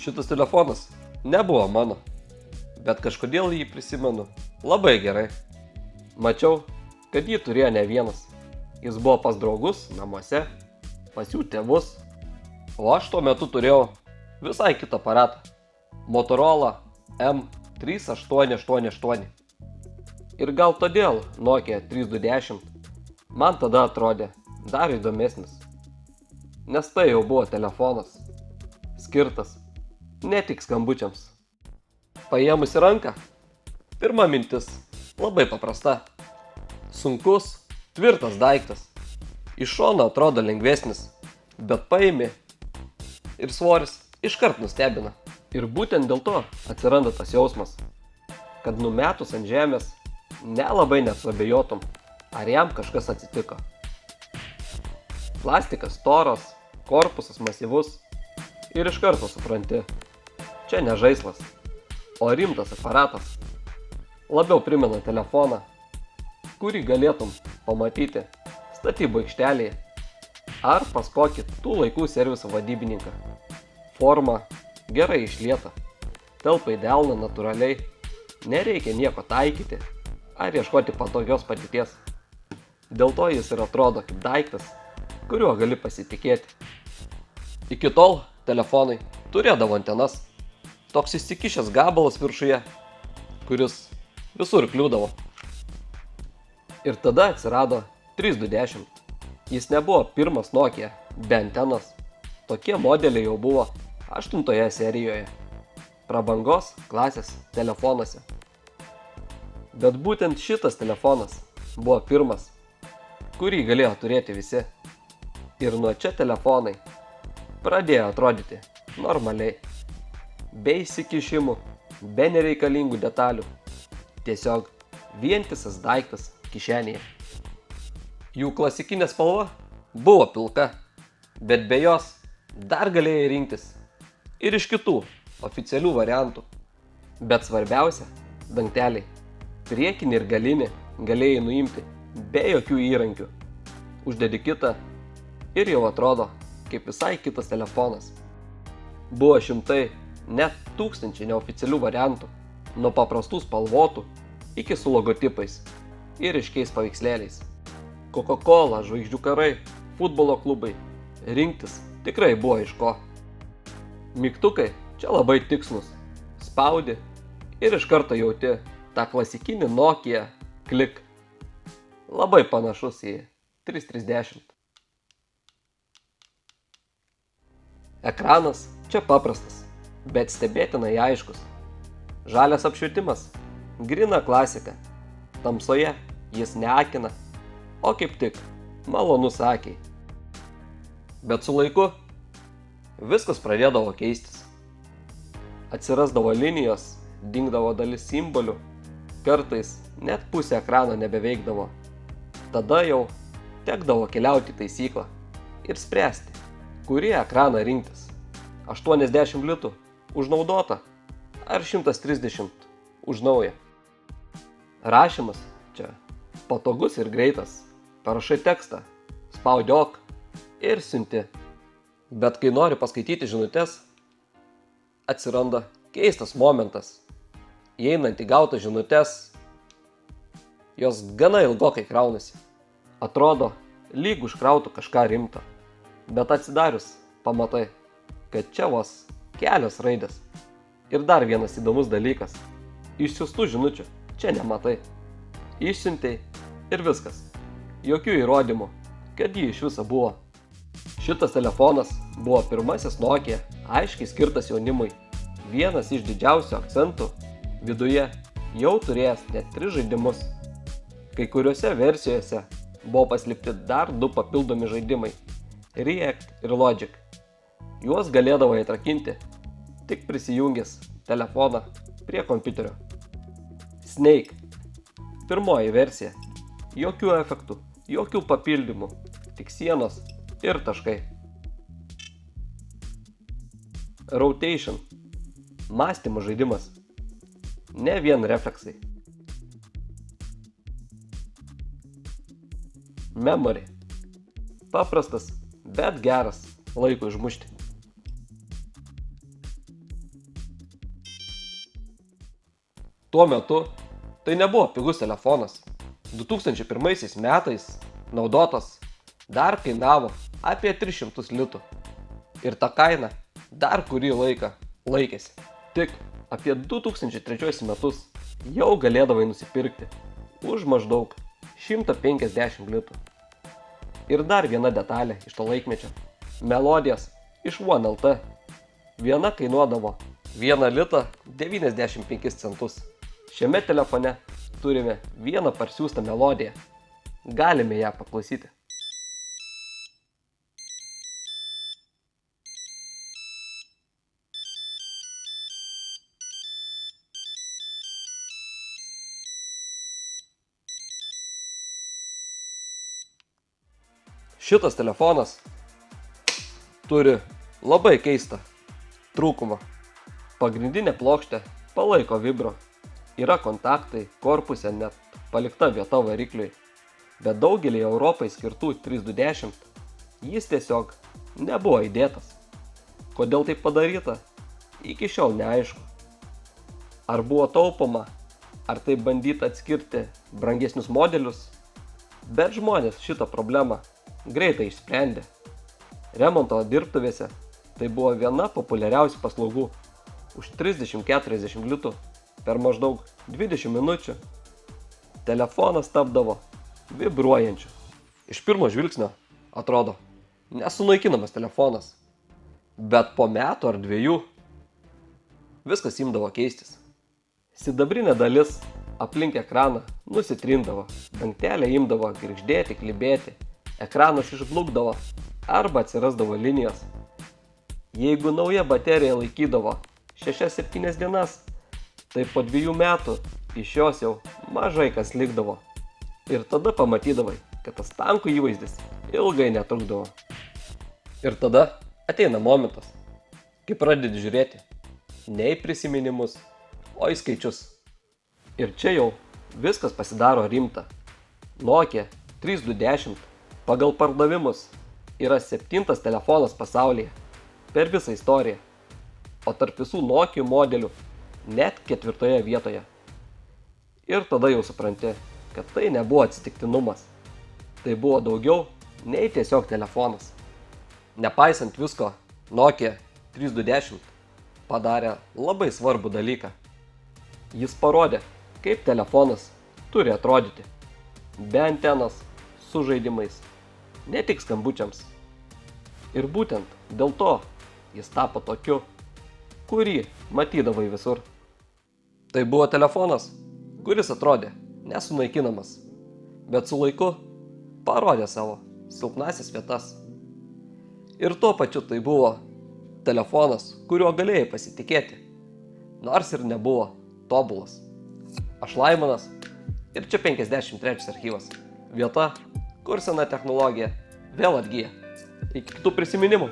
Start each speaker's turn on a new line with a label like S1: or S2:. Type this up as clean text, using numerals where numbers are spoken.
S1: Šitas telefonas nebuvo mano, bet kažkodėl jį prisimenu labai gerai. Mačiau, kad jį turėjo ne vienas. Jis buvo pas draugus namuose, pas jų tėvus, o aš tuo metu turėjau visai kitą aparatą. Motorola M3888. Ir gal todėl Nokia 3210 man tada atrodė dar įdomesnis. Nes tai jau buvo telefonas, skirtas ne tik skambučiams. Paėmus į ranką, pirma mintis labai paprasta. Sunkus, tvirtas daiktas. Iš šono atrodo lengvesnis, bet paimi ir svoris iškart nustebina. Ir būtent dėl to atsiranda tas jausmas, kad numetus ant žemės nelabai net suabejotum, ar jam kažkas atsitiko. Plastikas storas, korpusas masyvus ir iš karto supranti, čia ne žaislas, o rimtas aparatas. Labiau primena telefoną, kurį galėtum pamatyti statybų aikštelėje ar pas kokį tų laikų serviso vadybininką. Forma gerai išlieta, telpa į delną natūraliai, nereikia nieko taikyti ar ieškoti patogios padėties. Dėl to jis ir atrodo kaip daiktas, kuriuo gali pasitikėti. Iki tol telefonai turėdavo antenas, toks įsikišęs gabalas viršuje, kuris visur kliūdavo. Ir tada atsirado 3210. Jis nebuvo pirmas Nokia be antenos. Tokie modeliai jau buvo 8 serijoje, prabangos klasės telefonuose. Bet būtent šitas telefonas buvo pirmas, kurį galėjo turėti visi. Ir nuo čia telefonai pradėjo atrodyti normaliai, be įsikišimų, be nereikalingų detalių. Tiesiog vientisas daiktas kišenėje. Jų klasikinė spalva buvo pilka, bet be jos dar galėjai rinktis ir iš kitų oficialių variantų. Bet svarbiausia, dangteliai, priekinį ir galinį galėjai nuimti be jokių įrankių. Uždedi kitą ir jau atrodo kaip visai kitas telefonas. Buvo šimtai, net tūkstančiai neoficialių variantų, nuo paprastų spalvotų iki su logotipais ir iškiais paveikslėliais. Coca-Cola, žvaigždžių karai, futbolo klubai, rinktis tikrai buvo iš ko. Mygtukai čia labai tikslus, spaudi ir iš karto jauti tą klasikinį Nokia klik. Labai panašus į 3310. Ekranas čia paprastas, bet stebėtinai aiškus. Žalias apšvietimas, gryna klasika. Tamsoje jis neakina, o kaip tik malonus akiai. Bet su laiku viskas pradėdavo keistis. Atsirasdavo linijos, dingdavo dalis simbolių, kartais net pusė ekrano nebeveikdavo. Tada jau tekdavo keliauti į taisyklą ir spręsti, kurį ekraną rinktis. 80 litų už naudotą ar 130 už naują. Rašymas čia patogus ir greitas. Parašai tekstą, spaudi ok ir siunti. Bet kai nori paskaityti žinutes, atsiranda keistas momentas. Įeinant į gautas žinutes, jos gana ilgokai kraunasi. Atrodo, lyg užkrautų kažką rimto. Bet atsidarius, pamatai, kad čia vos kelios raidės. Ir dar vienas įdomus dalykas. Išsiųstų žinučių čia nematai. Išsiuntei ir viskas. Jokių įrodymų, kad jį iš viso buvo. Šitas telefonas buvo pirmasis Nokia, aiškiai skirtas jaunimui. Vienas iš didžiausių akcentų viduje jau turėjęs net 3 žaidimus. Kai kuriuose versijose buvo paslėpti dar 2 papildomi žaidimai – React ir Logic. Juos galėdavo įtrakinti tik prisijungęs telefoną prie kompiuterio. Snake – pirmoji versija. Jokių efektų, jokių papildymų, tik sienos ir taškai. Rotation – mąstymo žaidimas, ne vien refleksai. Memory – paprastas, bet geras laiko išmušti. Tuo metu tai nebuvo pigus telefonas. 2001 metais naudotas dar kainavo apie 300 litų. Ir ta kaina dar kurį laiką laikėsi. Tik apie 2003 metus jau galėdavai nusipirkti už maždaug 150 litų. Ir dar viena detalė iš to laikmečio. Melodijas iš One LT. Viena kainuodavo 1 litą 95 centus. Šiame telefone turime vieną parsiųstą melodiją. Galime ją paklausyti. Šitas telefonas turi labai keistą trūkumą. Pagrindinė plokštė palaiko vibro. Yra kontaktai, korpuse net palikta vieta varikliui. Bet daugelį Europai skirtų 3210 jis tiesiog nebuvo įdėtas. Kodėl taip padaryta? Iki šiol neaišku. Ar buvo taupoma, ar taip bandyta atskirti brangesnius modelius? Bet žmonės šitą problemą greitai išsprendė. Remonto dirbtuvėse tai buvo viena populiariausių paslaugų. Už 30-40 litų per maždaug 20 minučių telefonas tapdavo vibruojančiu. Iš pirmo žvilgsnio atrodo nesunaikinamas telefonas, bet po metų ar 2 viskas imdavo keistis. Sidabrinė dalis aplink ekraną nusitrindavo, dangtelė imdavo girgždėti, klibėti, ekranas išblukdavo arba atsirasdavo linijos. Jeigu nauja baterija laikydavo 6-7 dienas, tai po 2 metų iš jos jau mažai kas likdavo. Ir tada pamatydavai, kad tas tankų įvaizdis ilgai netrukdavo. Ir tada ateina momentas, kai pradedi žiūrėti ne į prisiminimus, o į skaičius. Ir čia jau viskas pasidaro rimta. Nokia 3210 pagal pardavimus yra 7. telefonas pasaulyje per visą istoriją, o tarp visų Nokia modelių net 4. vietoje. Ir tada jau supranti, kad tai nebuvo atsitiktinumas. Tai buvo daugiau nei tiesiog telefonas. Nepaisant visko, Nokia 3210 padarė labai svarbų dalyką. Jis parodė, kaip telefonas turi atrodyti. Be antenos, su žaidimais, ne tik skambučiams. Ir būtent dėl to jis tapo tokiu, kurį matydavai visur. Tai buvo telefonas, kuris atrodė nesunaikinamas, bet su laiku parodė savo silpnasias vietas. Ir tuo pačiu tai buvo telefonas, kuriuo galėjai pasitikėti, nors ir nebuvo tobulas. Aš Laimonas ir čia 53 archyvas. Vieta, kur sena technologija vėl atgyja. Iki kitų prisiminimų.